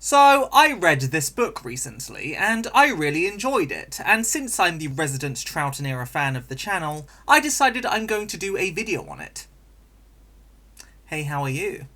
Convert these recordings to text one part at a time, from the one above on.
So, I read this book recently, and I really enjoyed it, and since I'm the resident Troughton era fan of the channel, I decided I'm going to do a video on it. Hey, how are you?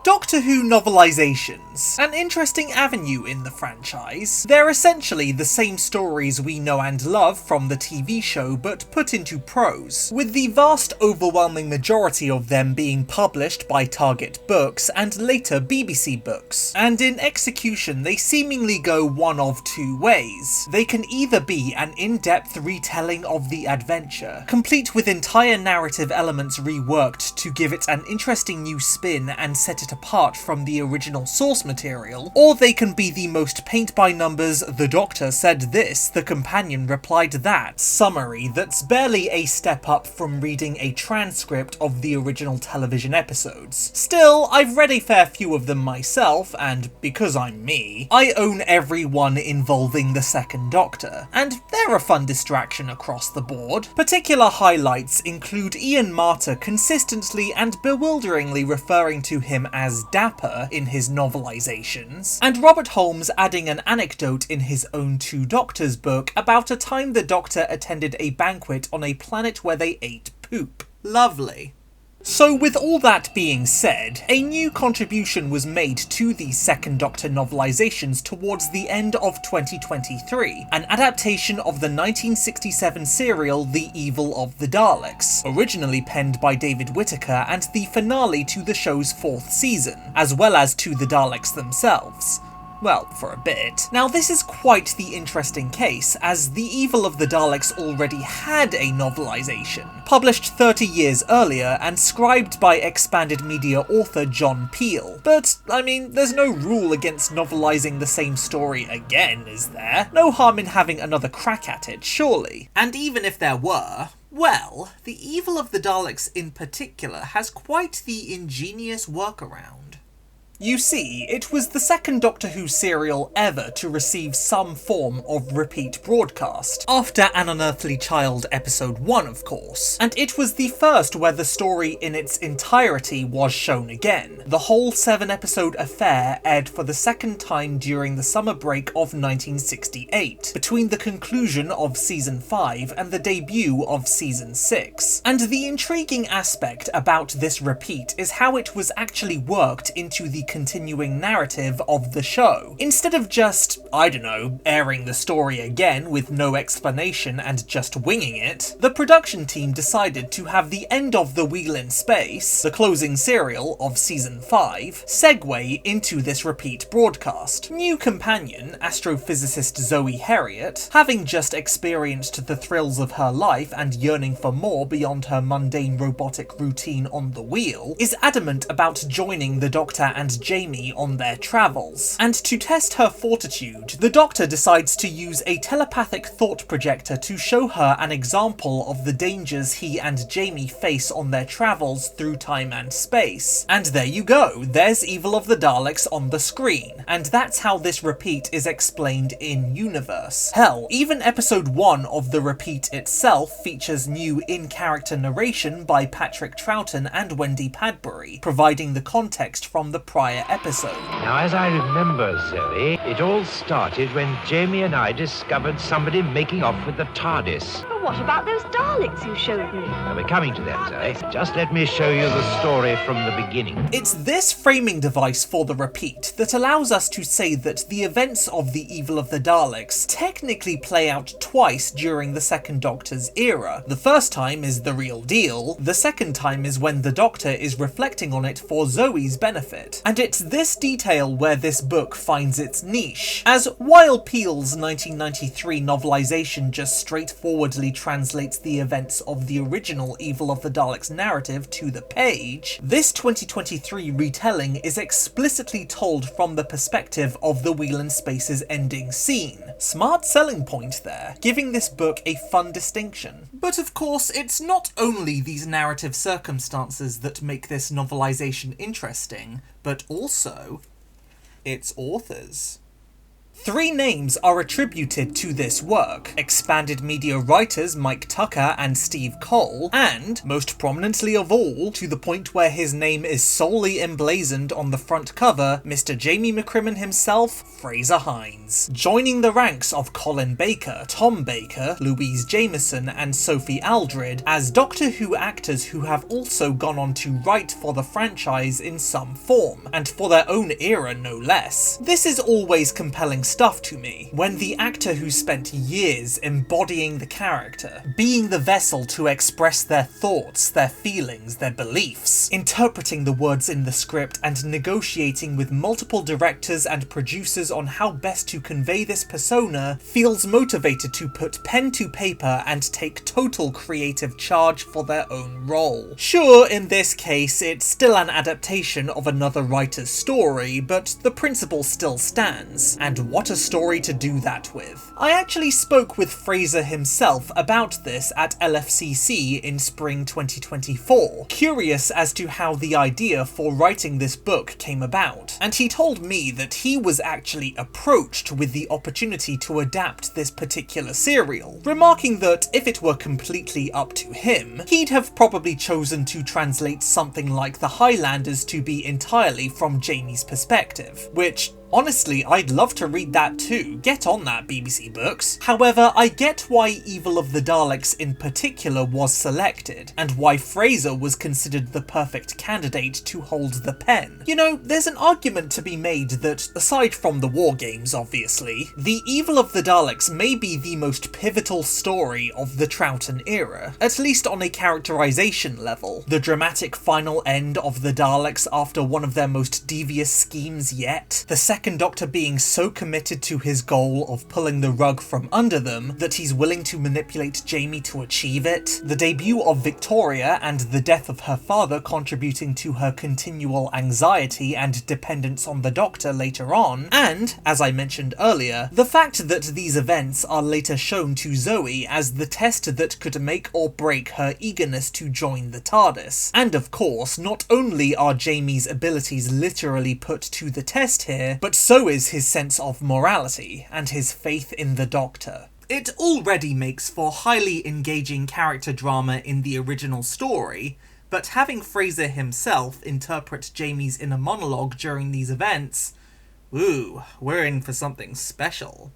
Doctor Who novelizations. An interesting avenue in the franchise. They're essentially the same stories we know and love from the TV show, but put into prose, with the vast overwhelming majority of them being published by Target Books and later BBC Books. And in execution they seemingly go one of two ways. They can either be an in-depth retelling of the adventure, complete with entire narrative elements reworked to give it an interesting new spin and set it apart from the original source material, or they can be the most paint-by-numbers "the Doctor said this, the companion replied that" summary that's barely a step up from reading a transcript of the original television episodes. Still, I've read a fair few of them myself, and because I'm me, I own every one involving the Second Doctor, and they're a fun distraction across the board. Particular highlights include Ian Marter consistently and bewilderingly referring to him as Dapper in his novelizations, and Robert Holmes adding an anecdote in his own Two Doctors book about a time the Doctor attended a banquet on a planet where they ate poop. Lovely. So with all that being said, a new contribution was made to the Second Doctor novelizations towards the end of 2023, an adaptation of the 1967 serial The Evil of the Daleks, originally penned by David Whittaker and the finale to the show's 4th season, as well as to the Daleks themselves. Well, for a bit. Now this is quite the interesting case, as The Evil of the Daleks already had a novelisation, published 30 years earlier and scribed by expanded media author John Peel. But, I mean, there's no rule against novelising the same story again, is there? No harm in having another crack at it, surely. And even if there were, well, The Evil of the Daleks in particular has quite the ingenious workaround. You see, it was the second Doctor Who serial ever to receive some form of repeat broadcast, after An Unearthly Child episode 1 of course, and it was the first where the story in its entirety was shown again. The whole 7-episode affair aired for the second time during the summer break of 1968, between the conclusion of season 5 and the debut of season 6. And the intriguing aspect about this repeat is how it was actually worked into the continuing narrative of the show. Instead of just, I don't know, airing the story again with no explanation and just winging it, the production team decided to have the end of The Wheel in Space, the closing serial of season 5, segue into this repeat broadcast. New companion, astrophysicist Zoe Heriot, having just experienced the thrills of her life and yearning for more beyond her mundane robotic routine on the wheel, is adamant about joining the Doctor and Jamie on their travels, and to test her fortitude, the Doctor decides to use a telepathic thought projector to show her an example of the dangers he and Jamie face on their travels through time and space. And there you go, there's Evil of the Daleks on the screen, and that's how this repeat is explained in universe. Hell, even episode 1 of the repeat itself features new in-character narration by Patrick Troughton and Wendy Padbury, providing the context from the prior episode. Now, as I remember, Zoe, it all started when Jamie and I discovered somebody making off with the TARDIS. But what about those Daleks you showed me? Now, we're coming to them, Zoe. Just let me show you the story from the beginning. It's this framing device for the repeat that allows us to say that the events of The Evil of the Daleks technically play out twice during the Second Doctor's era. The first time is the real deal, the second time is when the Doctor is reflecting on it for Zoe's benefit. And it's this detail where this book finds its niche, as while Peel's 1993 novelisation just straightforwardly translates the events of the original Evil of the Daleks narrative to the page, this 2023 retelling is explicitly told from the perspective of the Wheel in Space's ending scene. Smart selling point there, giving this book a fun distinction. But of course, it's not only these narrative circumstances that make this novelisation interesting, but also its authors. 3 names are attributed to this work: Expanded Media writers Mike Tucker and Steve Cole, and, most prominently of all, to the point where his name is solely emblazoned on the front cover, Mr Jamie McCrimmon himself, Frazer Hines. Joining the ranks of Colin Baker, Tom Baker, Louise Jameson and Sophie Aldred as Doctor Who actors who have also gone on to write for the franchise in some form, and for their own era no less. This is always compelling stuff to me, when the actor who spent years embodying the character, being the vessel to express their thoughts, their feelings, their beliefs, interpreting the words in the script and negotiating with multiple directors and producers on how best to convey this persona, feels motivated to put pen to paper and take total creative charge for their own role. Sure, in this case, it's still an adaptation of another writer's story, but the principle still stands, and what a story to do that with. I actually spoke with Frazer himself about this at LFCC in spring 2024, curious as to how the idea for writing this book came about, and he told me that he was actually approached with the opportunity to adapt this particular serial, remarking that if it were completely up to him, he'd have probably chosen to translate something like The Highlanders to be entirely from Jamie's perspective, which honestly, I'd love to read that too. Get on that, BBC Books. However, I get why Evil of the Daleks in particular was selected, and why Frazer was considered the perfect candidate to hold the pen. You know, there's an argument to be made that, aside from the war games obviously, the Evil of the Daleks may be the most pivotal story of the Troughton era, at least on a characterization level. The dramatic final end of the Daleks after one of their most devious schemes yet, the Second Doctor being so committed to his goal of pulling the rug from under them that he's willing to manipulate Jamie to achieve it, the debut of Victoria and the death of her father contributing to her continual anxiety and dependence on the Doctor later on, and, as I mentioned earlier, the fact that these events are later shown to Zoe as the test that could make or break her eagerness to join the TARDIS. And of course, not only are Jamie's abilities literally put to the test here, but so is his sense of morality and his faith in the Doctor. It already makes for highly engaging character drama in the original story, but having Frazer himself interpret Jamie's inner monologue during these events, ooh, we're in for something special.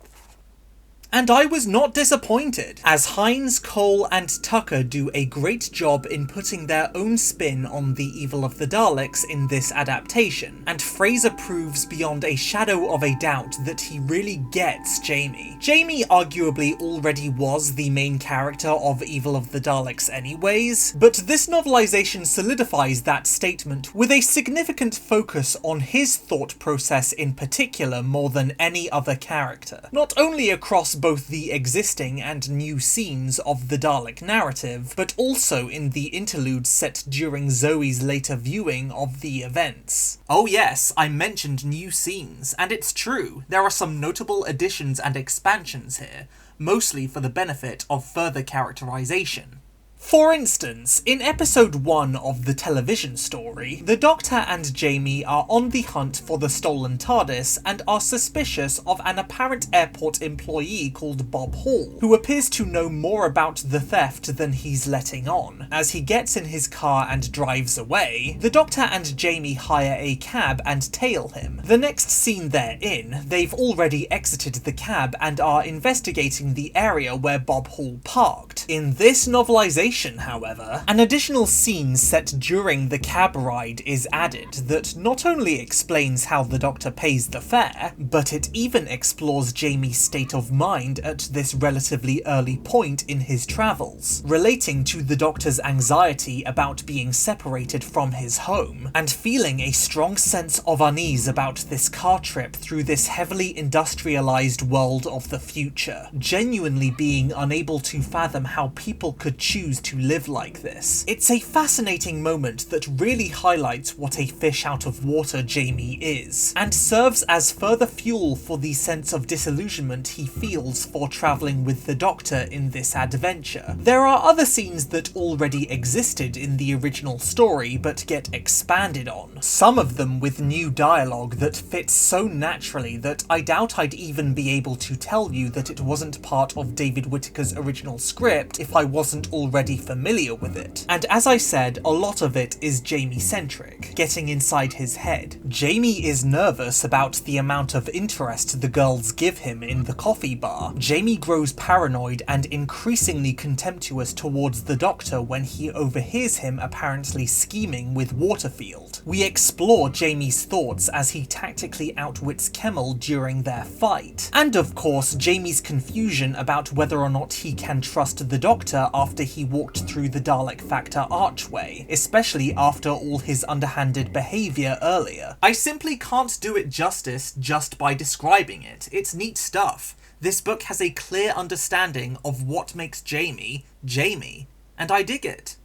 And I was not disappointed, as Hines, Cole and Tucker do a great job in putting their own spin on the Evil of the Daleks in this adaptation, and Frazer proves beyond a shadow of a doubt that he really gets Jamie. Jamie arguably already was the main character of Evil of the Daleks anyways, but this novelization solidifies that statement with a significant focus on his thought process in particular more than any other character, not only across both the existing and new scenes of the Dalek narrative, but also in the interlude set during Zoe's later viewing of the events. Oh yes, I mentioned new scenes, and it's true, there are some notable additions and expansions here, mostly for the benefit of further characterization. For instance, in episode 1 of the television story, the Doctor and Jamie are on the hunt for the stolen TARDIS and are suspicious of an apparent airport employee called Bob Hall, who appears to know more about the theft than he's letting on. As he gets in his car and drives away, the Doctor and Jamie hire a cab and tail him. The next scene they're in, they've already exited the cab and are investigating the area where Bob Hall parked. In this novelization, however, an additional scene set during the cab ride is added that not only explains how the Doctor pays the fare, but it even explores Jamie's state of mind at this relatively early point in his travels, relating to the Doctor's anxiety about being separated from his home, and feeling a strong sense of unease about this car trip through this heavily industrialized world of the future, genuinely being unable to fathom how people could choose choose to live like this. It's a fascinating moment that really highlights what a fish out of water Jamie is, and serves as further fuel for the sense of disillusionment he feels for travelling with the Doctor in this adventure. There are other scenes that already existed in the original story but get expanded on, some of them with new dialogue that fits so naturally that I doubt I'd even be able to tell you that it wasn't part of David Whittaker's original script if I wasn't already familiar with it. And as I said, a lot of it is Jamie-centric, getting inside his head. Jamie is nervous about the amount of interest the girls give him in the coffee bar. Jamie grows paranoid and increasingly contemptuous towards the Doctor when he overhears him apparently scheming with Waterfield. We explore Jamie's thoughts as he tactically outwits Kemmel during their fight. And of course, Jamie's confusion about whether or not he can trust the Doctor after he walked through the Dalek Factor archway, especially after all his underhanded behaviour earlier. I simply can't do it justice just by describing it. It's neat stuff. This book has a clear understanding of what makes Jamie, Jamie, and I dig it.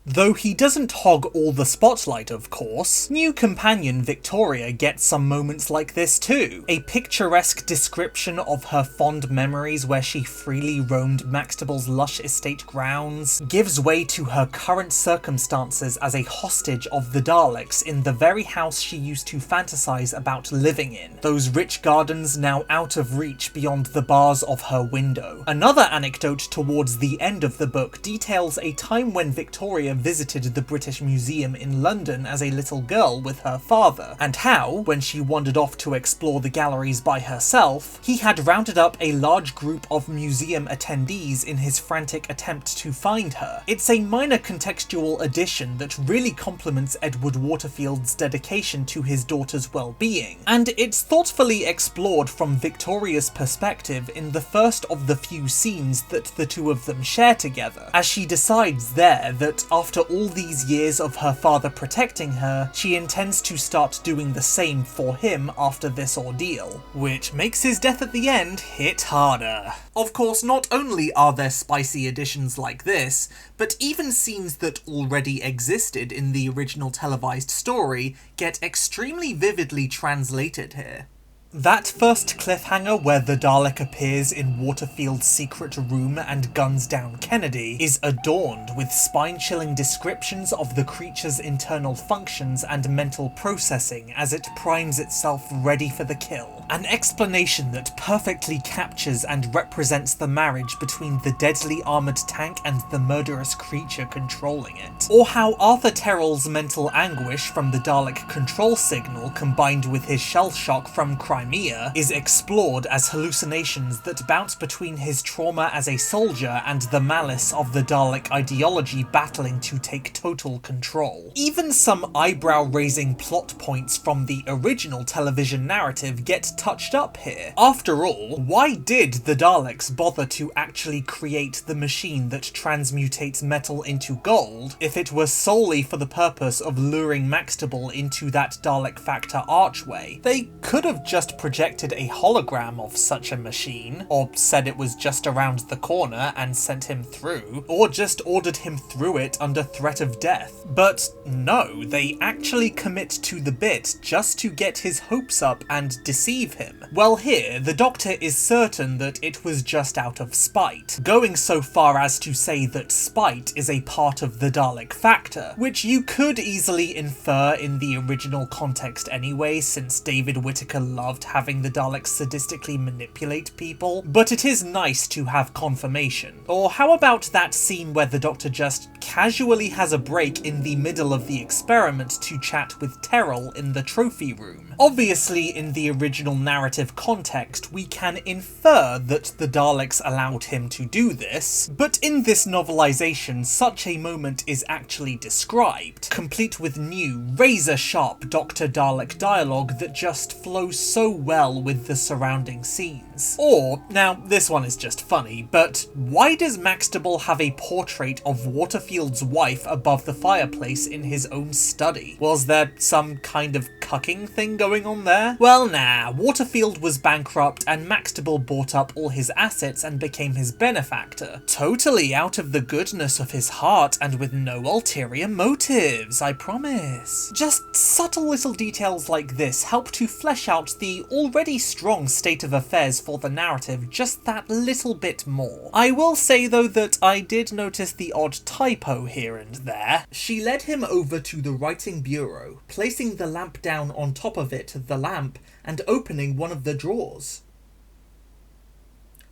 Though he doesn't hog all the spotlight, of course, new companion Victoria gets some moments like this too. A picturesque description of her fond memories where she freely roamed Maxtable's lush estate grounds, gives way to her current circumstances as a hostage of the Daleks in the very house she used to fantasize about living in, those rich gardens now out of reach beyond the bars of her window. Another anecdote towards the end of the book details a time when Victoria visited the British Museum in London as a little girl with her father, and how, when she wandered off to explore the galleries by herself, he had rounded up a large group of museum attendees in his frantic attempt to find her. It's a minor contextual addition that really complements Edward Waterfield's dedication to his daughter's well-being, and it's thoughtfully explored from Victoria's perspective in the first of the few scenes that the two of them share together, as she decides there that after all these years of her father protecting her, she intends to start doing the same for him after this ordeal, which makes his death at the end hit harder. Of course, not only are there spicy additions like this, but even scenes that already existed in the original televised story get extremely vividly translated here. That first cliffhanger where the Dalek appears in Waterfield's secret room and guns down Kennedy is adorned with spine-chilling descriptions of the creature's internal functions and mental processing as it primes itself ready for the kill. An explanation that perfectly captures and represents the marriage between the deadly armoured tank and the murderous creature controlling it. Or how Arthur Terrell's mental anguish from the Dalek control signal combined with his shell shock from Crimea is explored as hallucinations that bounce between his trauma as a soldier and the malice of the Dalek ideology battling to take total control. Even some eyebrow-raising plot points from the original television narrative get touched up here. After all, why did the Daleks bother to actually create the machine that transmutates metal into gold if it was solely for the purpose of luring Maxtable into that Dalek Factor archway? They could have just projected a hologram of such a machine, or said it was just around the corner and sent him through, or just ordered him through it under threat of death. But no, they actually commit to the bit just to get his hopes up and deceive him. Well, here, the Doctor is certain that it was just out of spite, going so far as to say that spite is a part of the Dalek Factor, which you could easily infer in the original context anyway, since David Whittaker loved having the Daleks sadistically manipulate people, but it is nice to have confirmation. Or how about that scene where the Doctor just casually has a break in the middle of the experiment to chat with Terrell in the trophy room? Obviously, in the original narrative context, we can infer that the Daleks allowed him to do this, but in this novelization, such a moment is actually described, complete with new, razor-sharp Dr. Dalek dialogue that just flows so well with the surrounding scenes. Or, now this one is just funny, but why does Maxtable have a portrait of Waterfield's wife above the fireplace in his own study? Was there some kind of cucking thing going on there? Well, nah, Waterfield was bankrupt and Maxtable bought up all his assets and became his benefactor. Totally out of the goodness of his heart and with no ulterior motives, I promise. Just subtle little details like this help to flesh out the already strong state of affairs for the narrative just that little bit more. I will say though that I did notice the odd typo here and there. She led him over to the writing bureau, placing the lamp down on top of it, the lamp, and opening one of the drawers.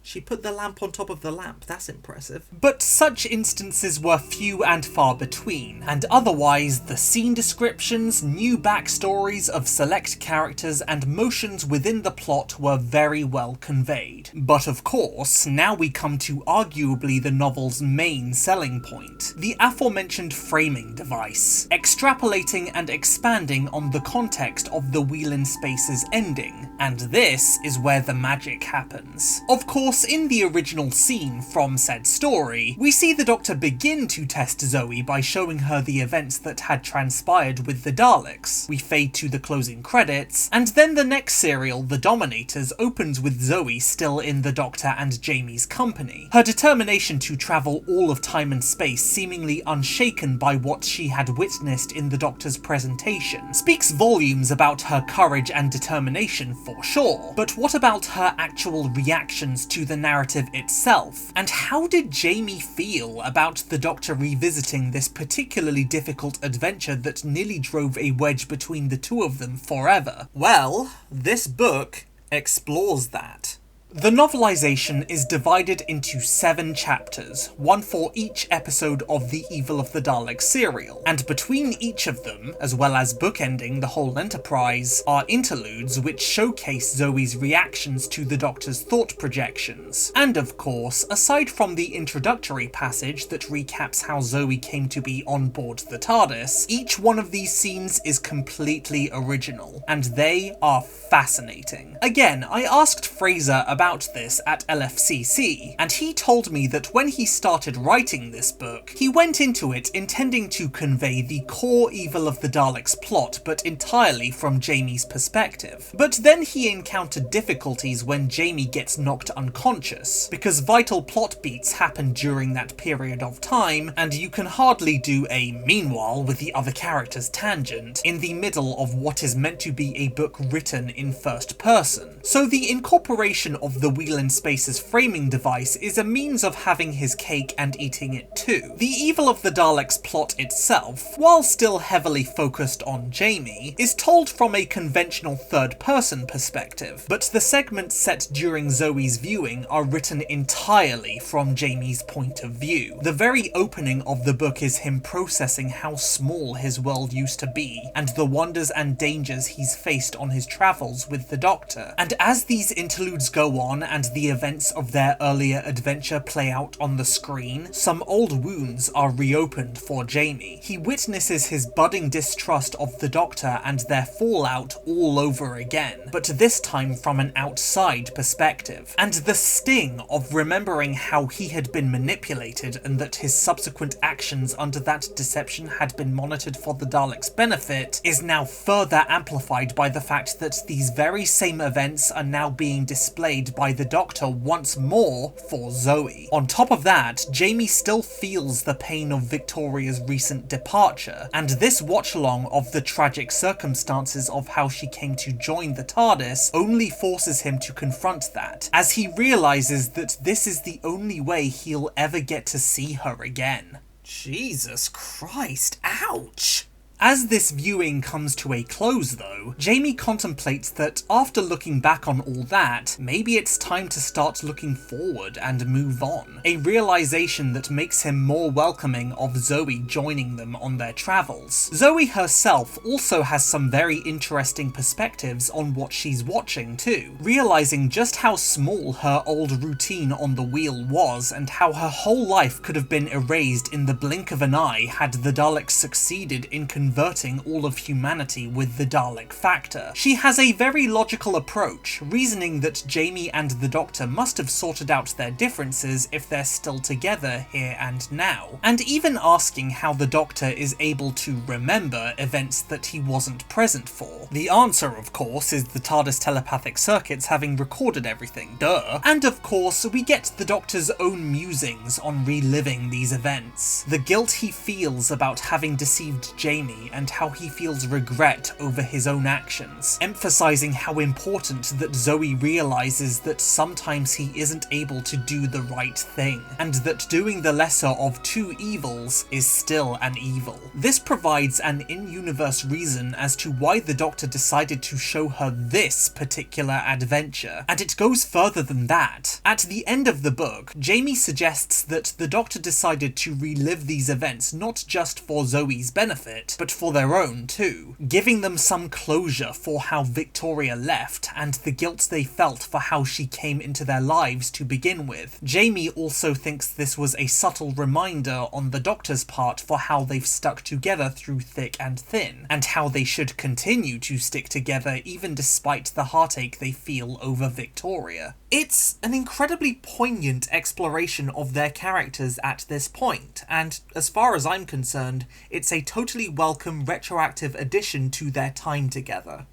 She put the lamp on top of the lamp, that's impressive. But such instances were few and far between, and otherwise the scene descriptions, new backstories of select characters and motions within the plot were very well conveyed. But of course, now we come to arguably the novel's main selling point, the aforementioned framing device, extrapolating and expanding on the context of the Wheel in Space's ending, and this is where the magic happens. Of course, in the original scene from said story, we see the Doctor begin to test Zoe by showing her the events that had transpired with the Daleks. We fade to the closing credits, and then the next serial, The Dominators, opens with Zoe still in the Doctor and Jamie's company, her determination to travel all of time and space seemingly unshaken by what she had witnessed in the Doctor's presentation, speaks volumes about her courage and determination for sure. But what about her actual reactions to the narrative itself? And how did Jamie feel about the Doctor revisiting this particularly difficult adventure that nearly drove a wedge between the two of them forever? Well, this book explores that. The novelization is divided into 7 chapters, one for each episode of the Evil of the Daleks serial, and between each of them, as well as bookending the whole enterprise, are interludes which showcase Zoe's reactions to the Doctor's thought projections. And of course, aside from the introductory passage that recaps how Zoe came to be on board the TARDIS, each one of these scenes is completely original, and they are fascinating. Again, I asked Frazer about this at LFCC, and he told me that when he started writing this book, he went into it intending to convey the core Evil of the Daleks plot, but entirely from Jamie's perspective. But then he encountered difficulties when Jamie gets knocked unconscious, because vital plot beats happen during that period of time, and you can hardly do a meanwhile with the other characters tangent in the middle of what is meant to be a book written in first person. So the incorporation of the Wheel in Space's framing device is a means of having his cake and eating it too. The Evil of the Daleks plot itself, while still heavily focused on Jamie, is told from a conventional third-person perspective, but the segments set during Zoe's viewing are written entirely from Jamie's point of view. The very opening of the book is him processing how small his world used to be, and the wonders and dangers he's faced on his travels with the Doctor. And as these interludes go on and the events of their earlier adventure play out on the screen, some old wounds are reopened for Jamie. He witnesses his budding distrust of the Doctor and their fallout all over again, but this time from an outside perspective. And the sting of remembering how he had been manipulated and that his subsequent actions under that deception had been monitored for the Daleks' benefit is now further amplified by the fact that these very same events are now being displayed by the Doctor once more for Zoe. On top of that, Jamie still feels the pain of Victoria's recent departure, and this watch-along of the tragic circumstances of how she came to join the TARDIS only forces him to confront that, as he realises that this is the only way he'll ever get to see her again. Jesus Christ, ouch! As this viewing comes to a close though, Jamie contemplates that after looking back on all that, maybe it's time to start looking forward and move on. A realization that makes him more welcoming of Zoe joining them on their travels. Zoe herself also has some very interesting perspectives on what she's watching too, realizing just how small her old routine on the wheel was and how her whole life could have been erased in the blink of an eye had the Daleks succeeded in converting converting all of humanity with the Dalek factor. She has a very logical approach, reasoning that Jamie and the Doctor must have sorted out their differences if they're still together here and now, and even asking how the Doctor is able to remember events that he wasn't present for. The answer, of course, is the TARDIS telepathic circuits having recorded everything, duh. And of course, we get the Doctor's own musings on reliving these events. The guilt he feels about having deceived Jamie and how he feels regret over his own actions, emphasizing how important that Zoe realizes that sometimes he isn't able to do the right thing, and that doing the lesser of two evils is still an evil. This provides an in-universe reason as to why the Doctor decided to show her this particular adventure, and it goes further than that. At the end of the book, Jamie suggests that the Doctor decided to relive these events not just for Zoe's benefit, but for their own too, giving them some closure for how Victoria left and the guilt they felt for how she came into their lives to begin with. Jamie also thinks this was a subtle reminder on the Doctor's part for how they've stuck together through thick and thin, and how they should continue to stick together even despite the heartache they feel over Victoria. It's an incredibly poignant exploration of their characters at this point, and as far as I'm concerned, it's a totally welcome retroactive addition to their time together.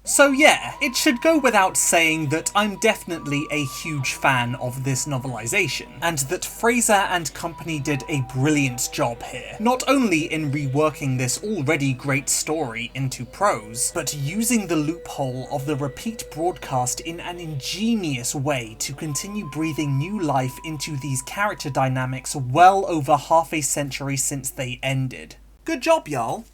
So yeah, it should go without saying that I'm definitely a huge fan of this novelisation, and that Frazer and company did a brilliant job here, not only in reworking this already great story into prose, but using the loophole of the repeat broadcast in an ingenious way to continue breathing new life into these character dynamics well over half a century since they ended. Good job, y'all!